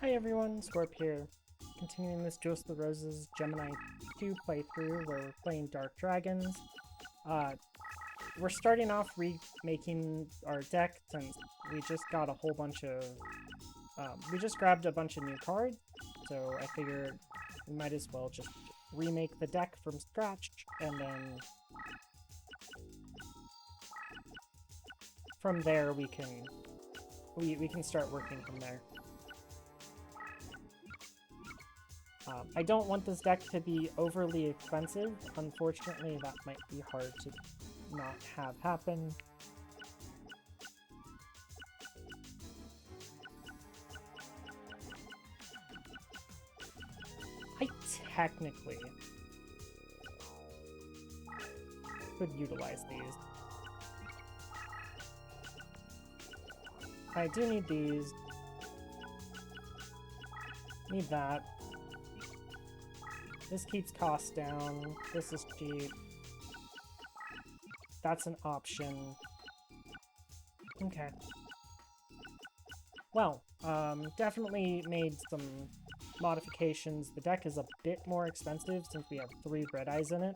Hi everyone, Scorp here. Continuing this Duelist the Roses Gemini 2 playthrough where we're playing Dark Dragons. We're starting off remaking our deck since we just got a whole bunch of... we just grabbed a bunch of new cards, so I figured we might as well just remake the deck from scratch, and then from there we can start working from there. I don't want this deck to be overly expensive. Unfortunately, that might be hard to not have happen. I technically could utilize these. I do need these. Need that. This keeps costs down. This is cheap. That's an option. Okay. Well, definitely made some modifications. The deck is a bit more expensive since we have 3 red eyes in it.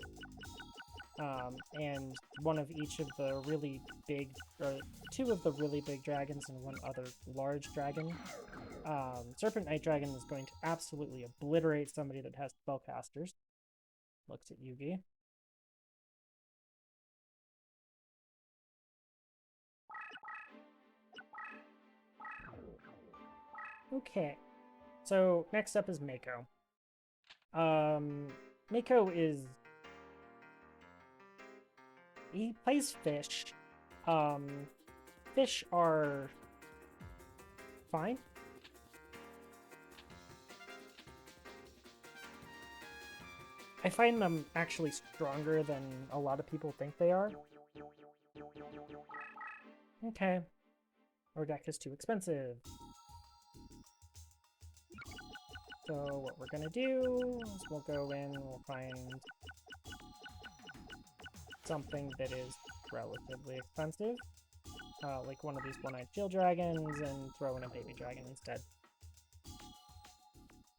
And one of each of the really big, or 2 of the really big dragons and 1 other large dragon. Serpent Knight Dragon is going to absolutely obliterate somebody that has spellcasters. Looks at Yugi. Okay, so next up is Mako. Mako is... he plays fish. Fish are fine. I find them actually stronger than a lot of people think they are. Okay. Our deck is too expensive. So what we're gonna do is we'll go in, we'll find something that is relatively expensive. Like one of these one-eyed shield dragons, and throw in a baby dragon instead.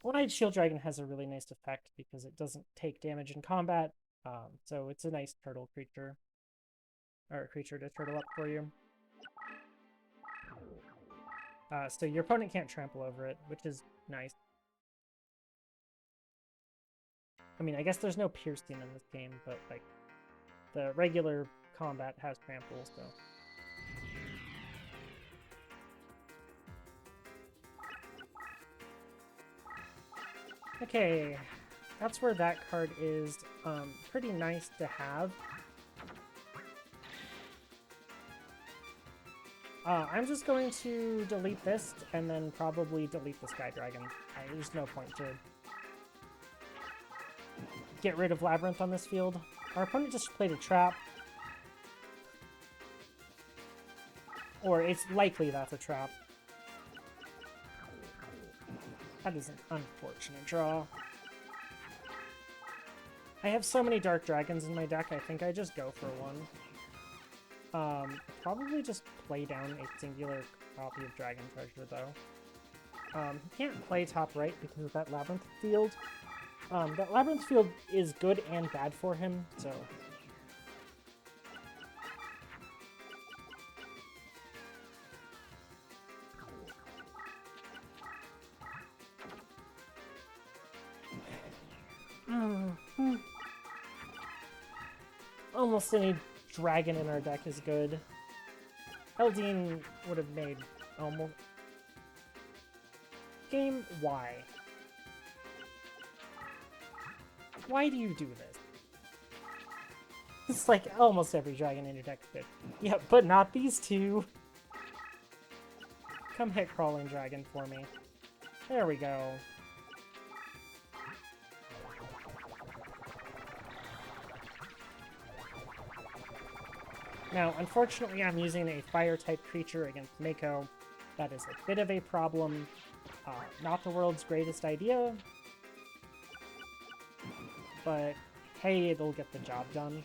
One-eyed shield dragon has a really nice effect because it doesn't take damage in combat, so it's a nice turtle creature, or a creature to turtle up for you. So your opponent can't trample over it, which is nice. I mean, I guess there's no piercing in this game, but like the regular combat has trample, so. Okay, that's where that card is. Pretty nice to have. I'm just going to delete this, and then probably delete the Sky Dragon. There's no point to get rid of Labyrinth on this field. Our opponent just played a trap. Or it's likely that's a trap. That is an unfortunate draw. I have so many Dark Dragons in my deck, I think I just go for one. Probably just play down a singular copy of Dragon Treasure, though. He can't play top right because of that Labyrinth field. That Labyrinth field is good and bad for him, so... Almost any dragon in our deck is good. Eldine would have made almost... Game, why? Why do you do this? It's like almost every dragon in your deck could. Yeah, but not these 2. Come hit Crawling Dragon for me. There we go. Now, unfortunately, I'm using a Fire-type creature against Mako. That is a bit of a problem. Not the world's greatest idea, but hey, it'll get the job done.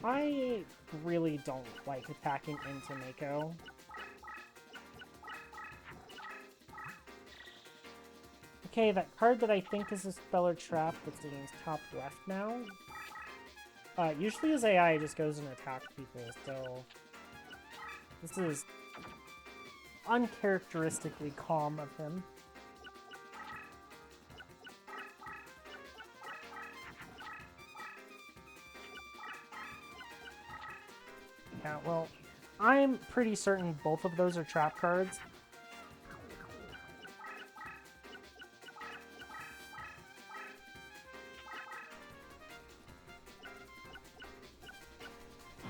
I really don't like attacking into Mako. Okay, that card that I think is a Speller Trap that's in top left now. Usually his AI just goes and attacks people, so this is uncharacteristically calm of him. Yeah, well, I'm pretty certain both of those are trap cards.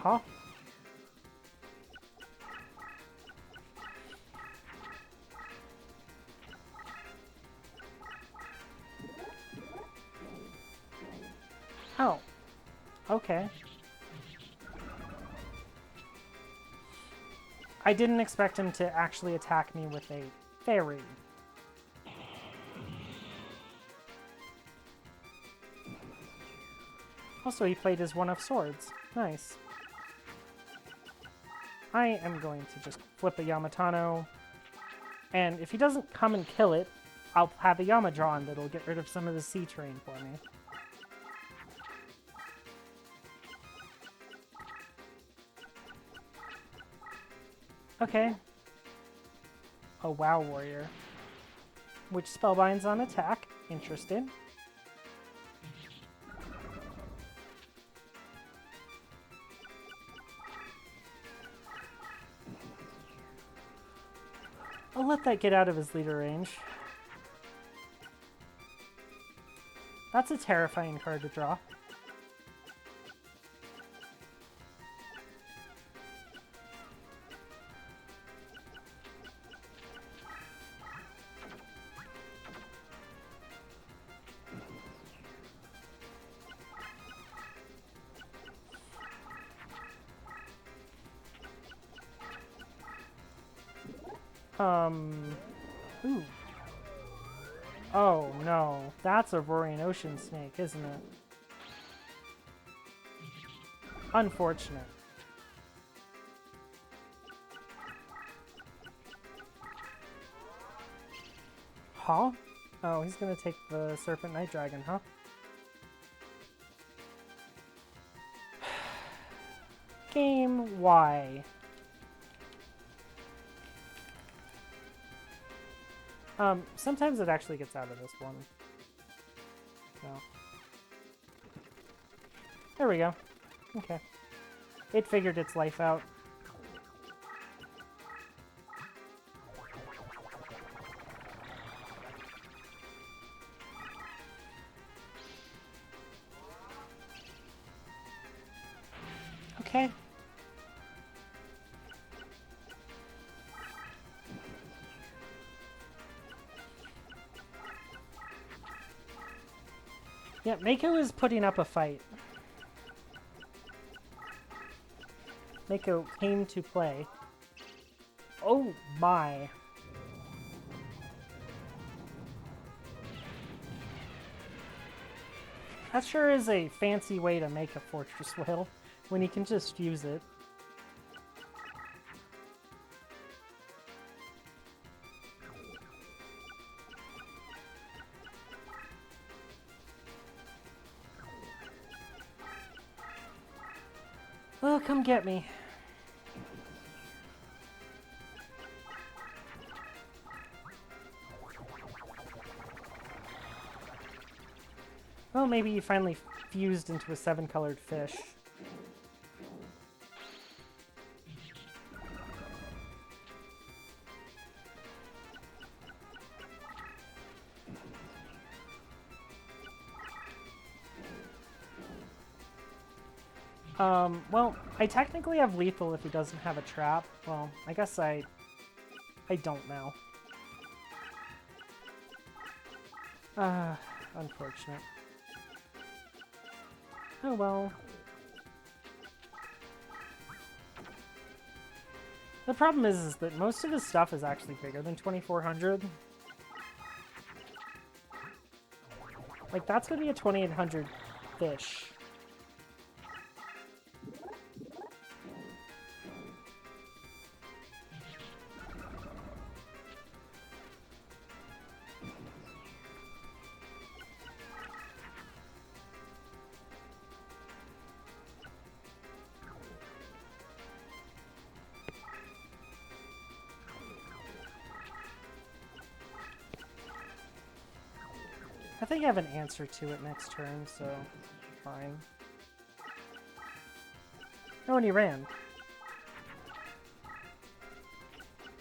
Huh? Oh. Okay. I didn't expect him to actually attack me with a fairy. Also, he played his one of swords. Nice. I am going to just flip a Yamatano, and if he doesn't come and kill it, I'll have a Yama drawn that'll get rid of some of the sea terrain for me. Okay. A WoW Warrior. Which spellbinds on attack. Interesting. I'll let that get out of his leader range. That's a terrifying card to draw. Ooh. Oh, no. That's a roaring ocean snake, isn't it? Unfortunate. Huh? Oh, he's gonna take the Serpent Night Dragon, huh? Game, why? Sometimes it actually gets out of this one. So. There we go. Okay. It figured its life out. Okay. Yeah, Mako is putting up a fight. Mako came to play. Oh my. That sure is a fancy way to make a Fortress Whale, when you can just fuse it. Well, come get me. Well, maybe you finally fused into a 7-colored fish. Well, I technically have lethal if he doesn't have a trap. Well, I guess I don't know. Unfortunate. Oh well. The problem is that most of his stuff is actually bigger than 2400. Like, that's gonna be a 2800 fish. think I have an answer to it next turn, so fine. Oh, and he ran.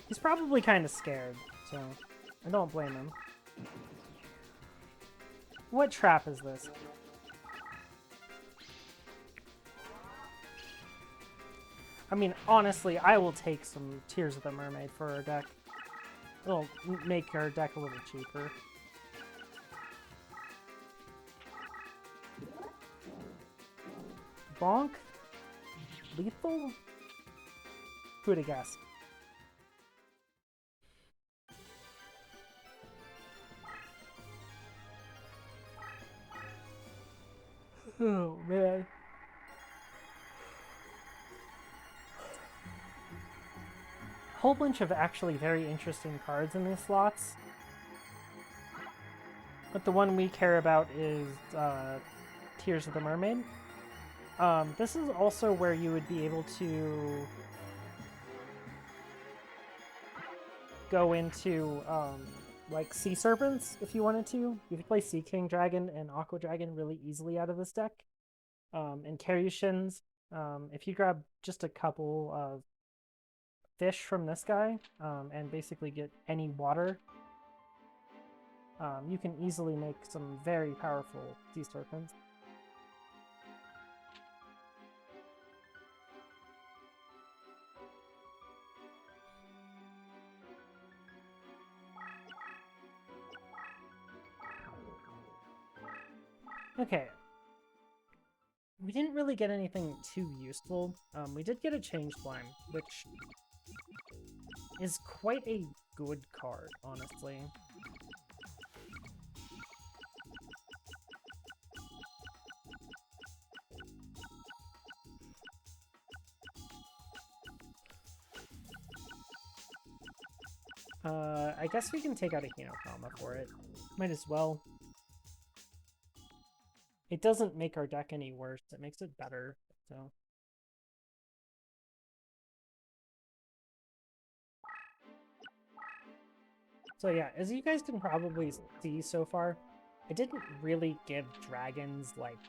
He's probably kind of scared, so I don't blame him. What trap is this? I mean, honestly, I will take some Tears of the Mermaid for our deck. It'll make our deck a little cheaper. Bonk? Lethal? Who'd have guessed? Oh, man. Whole bunch of actually very interesting cards in these slots. But the one we care about is Tears of the Mermaid. This is also where you would be able to go into like Sea Serpents if you wanted to. You could play Sea King Dragon and Aqua Dragon really easily out of this deck. And Karyushins. If you grab just a couple of fish from this guy and basically get any water, you can easily make some very powerful Sea Serpents. Okay. We didn't really get anything too useful. We did get a Change Slime, which is quite a good card, honestly. I guess we can take out a Hinokama for it. Might as well. It doesn't make our deck any worse, it makes it better, so... So yeah, as you guys can probably see so far, I didn't really give dragons, like,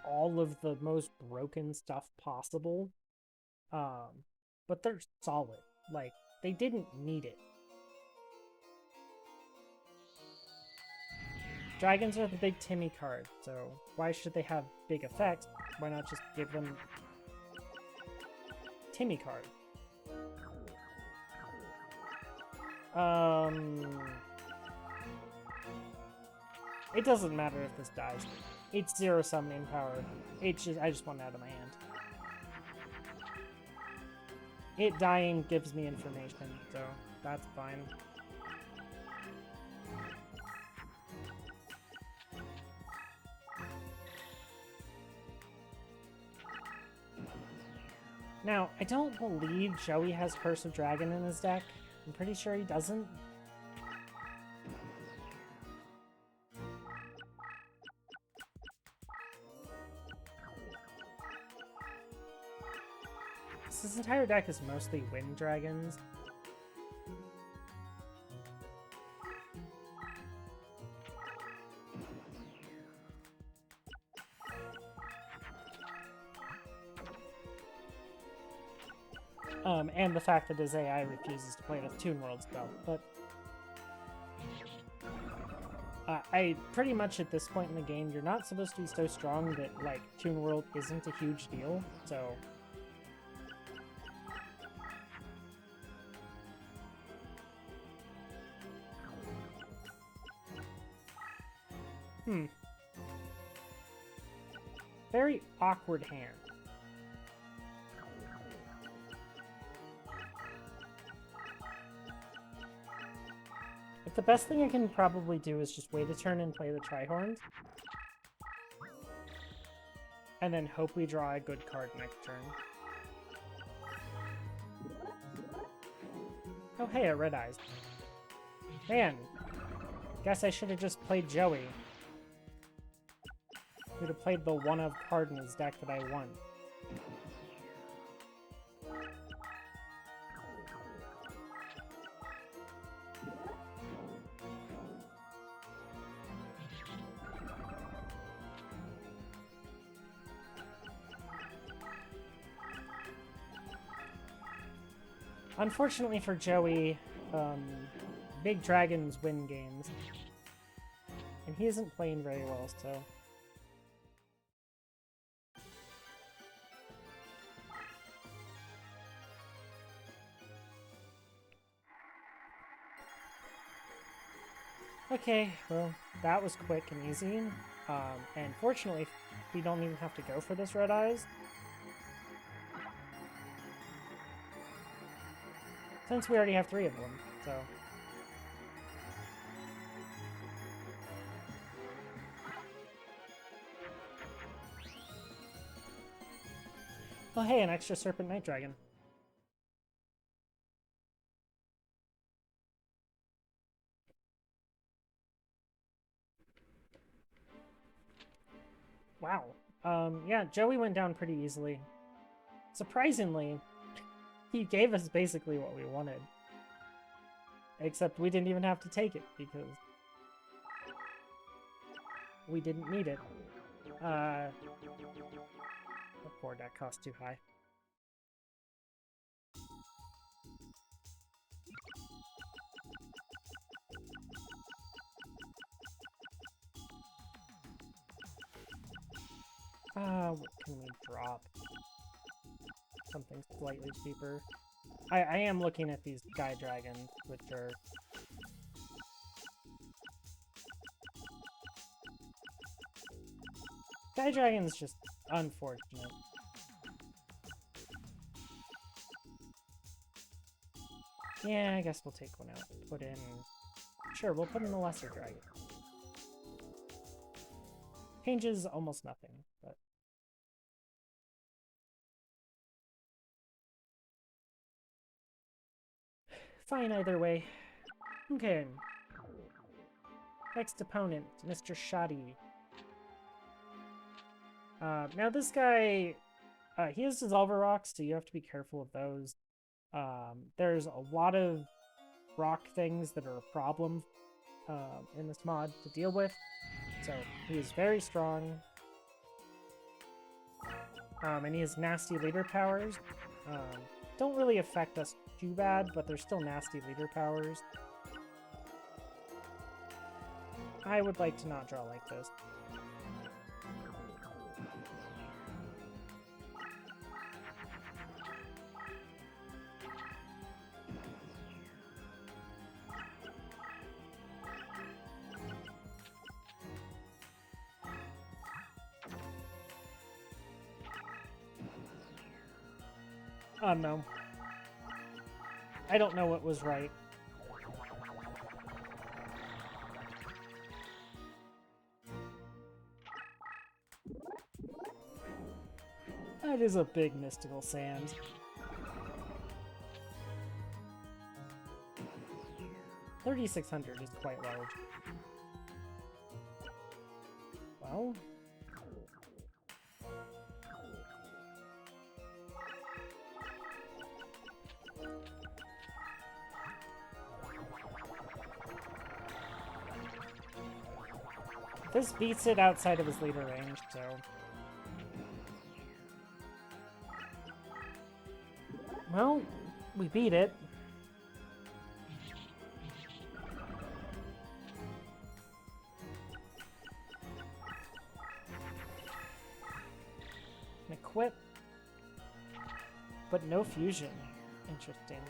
all of the most broken stuff possible. But they're solid. Like, they didn't need it. Dragons are the big Timmy card, so why should they have big effect? Why not just give them Timmy card? It doesn't matter if this dies. It's 0 summoning power. I just want it out of my hand. It dying gives me information, so that's fine. Now, I don't believe Joey has Curse of Dragon in his deck. I'm pretty sure he doesn't. This entire deck is mostly Wind Dragons. And the fact that his AI refuses to play the Toon World spell, but I pretty much at this point in the game, you're not supposed to be so strong that, like, Toon World isn't a huge deal, so... Very awkward hand. But the best thing I can probably do is just wait a turn and play the Trihorns. And then hope we draw a good card next turn. Oh hey, a Red Eyes. Man, guess I should have just played Joey. Would have played the one-of card in his deck that I won. Unfortunately for Joey, big dragons win games. And he isn't playing very well, so... Okay, well, that was quick and easy. And fortunately, we don't even have to go for this Red Eyes. Since we already have 3 of them, so... Oh hey, an extra Serpent Night Dragon. Wow. Yeah, Joey went down pretty easily. Surprisingly, he gave us basically what we wanted. Except we didn't even have to take it, because we didn't need it. Poor, that cost too high. What can we drop? Something slightly cheaper. I am looking at these Sky Dragons, which are... Sky Dragon's just unfortunate. Yeah, I guess we'll take one out. Put in... Sure, we'll put in the Lesser Dragon. Changes almost nothing, but... Fine either way. Okay. Next opponent, Mr. Shoddy. Now this guy, he has Dissolver Rocks, so you have to be careful of those. There's a lot of rock things that are a problem in this mod to deal with, so he is very strong. And he has nasty leader powers. Don't really affect us too bad, but they're still nasty leader powers. I would like to not draw like this. Oh no. I don't know what was right. That is a big mystical sand. $3,600 is quite large. Well... This beats it outside of his leader range, so... Well, we beat it. An equip. But no fusion. Interesting.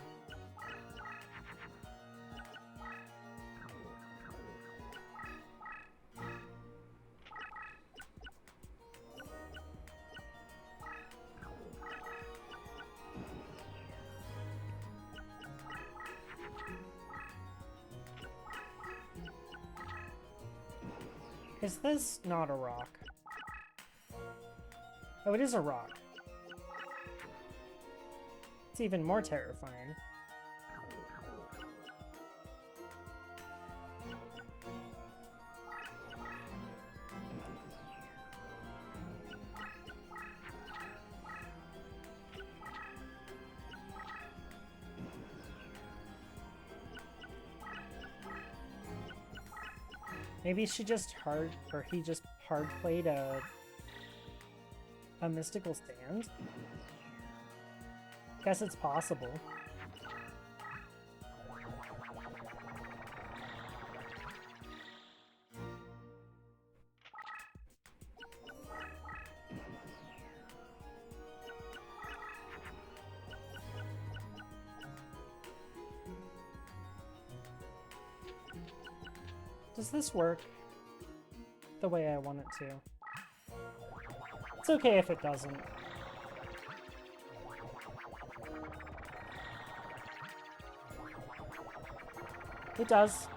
Is this not a rock? Oh, it is a rock. It's even more terrifying. Maybe she just he just hard played a mystical stand? Guess it's possible. Does this work the way I want it to? It's okay if it doesn't. It does.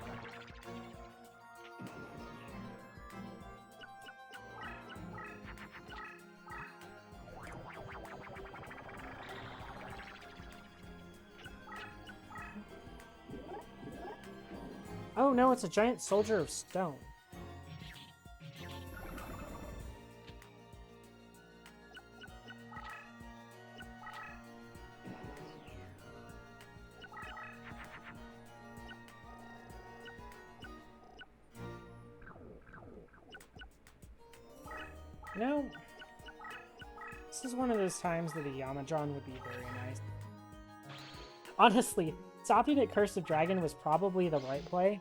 Oh no, it's a giant soldier of stone. You know, this is one of those times that a Yamadron would be very nice. Honestly, stopping at Curse of Dragon was probably the right play.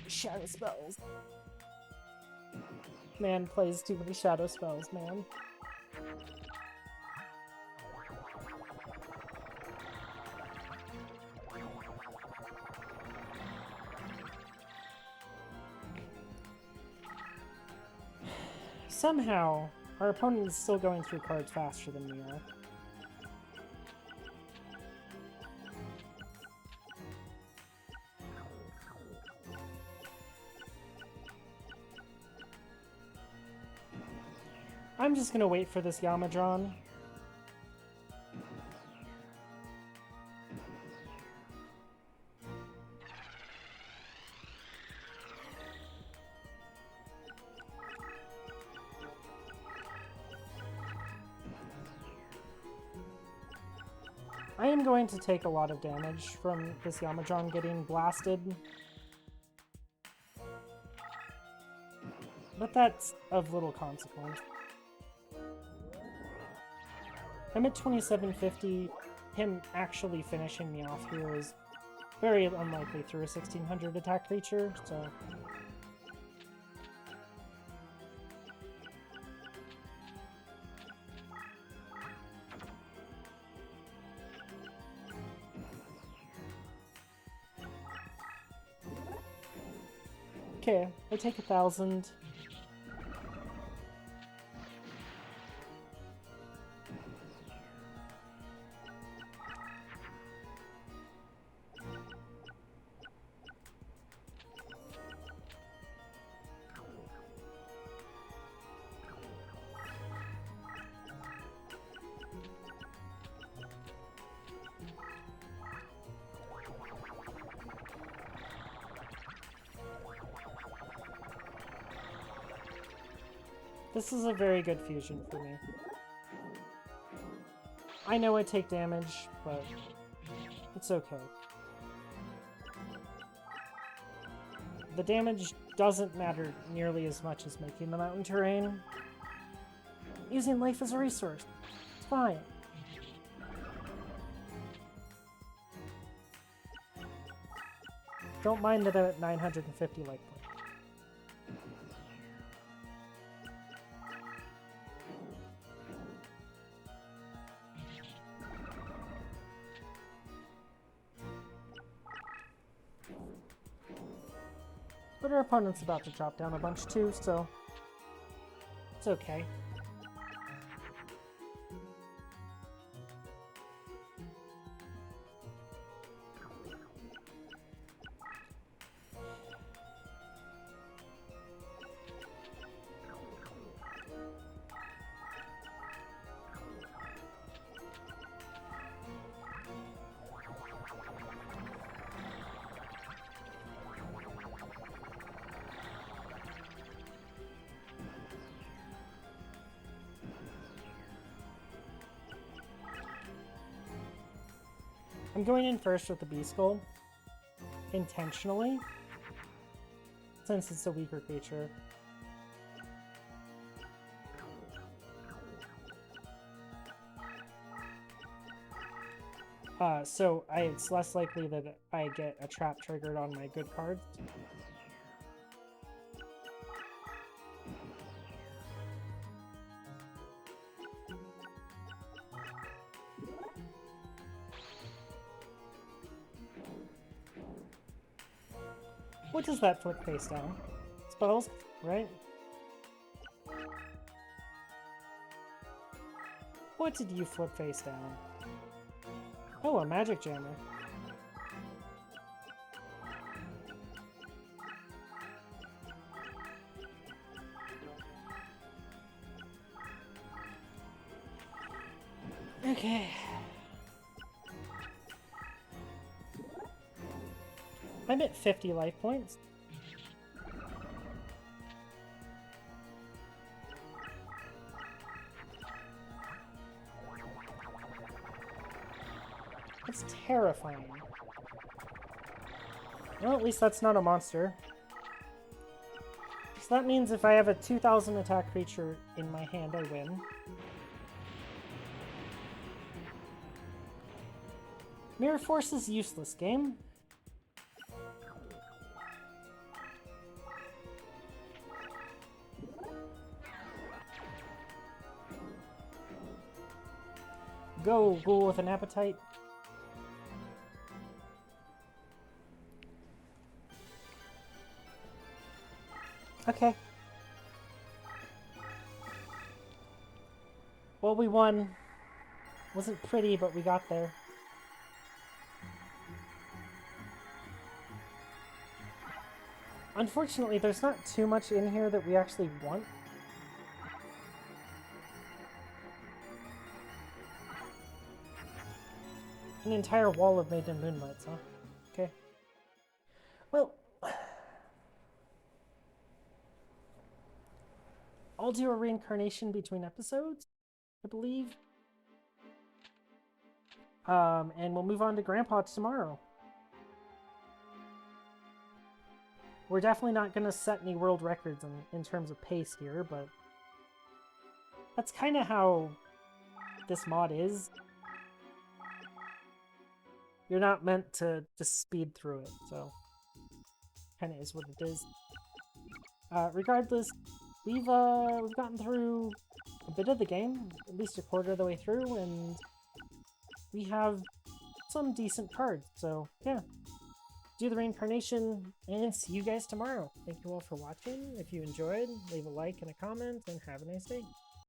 Shadow spells. Man plays too many shadow spells, man. Somehow, our opponent is still going through cards faster than we are. I'm just gonna wait for this Yamadron. I am going to take a lot of damage from this Yamadron getting blasted. But that's of little consequence. I'm at 2750. Him actually finishing me off here is very unlikely through a 1600 attack creature, so... Okay, I take 1,000. This is a very good fusion for me. I know I take damage, but it's okay. The damage doesn't matter nearly as much as making the mountain terrain. Using life as a resource. It's fine. Don't mind that I'm at 950 life points. But our opponent's about to drop down a bunch too, so it's okay. I'm going in first with the Beast Skull, intentionally, since it's a weaker creature. So it's less likely that I get a trap triggered on my good cards. What does that flip face down? Spells, right? What did you flip face down? Oh, a magic jammer. Okay. I'm at 50 life points. It's terrifying. Well, at least that's not a monster. So that means if I have a 2000 attack creature in my hand, I win. Mirror Force is useless, game. Go, ghoul with an appetite. Okay. Well, we won. Wasn't pretty, but we got there. Unfortunately, there's not too much in here that we actually want. An entire wall of Maiden Moonlights, huh? Okay. Well, I'll do a reincarnation between episodes, I believe. And we'll move on to Grandpa tomorrow. We're definitely not going to set any world records in terms of pace here, but that's kind of how this mod is. You're not meant to just speed through it, so kind of is what it is. Regardless, we've gotten through a bit of the game, at least a quarter of the way through, and we have some decent cards, so yeah. Do the reincarnation, and see you guys tomorrow. Thank you all for watching. If you enjoyed, leave a like and a comment, and have a nice day.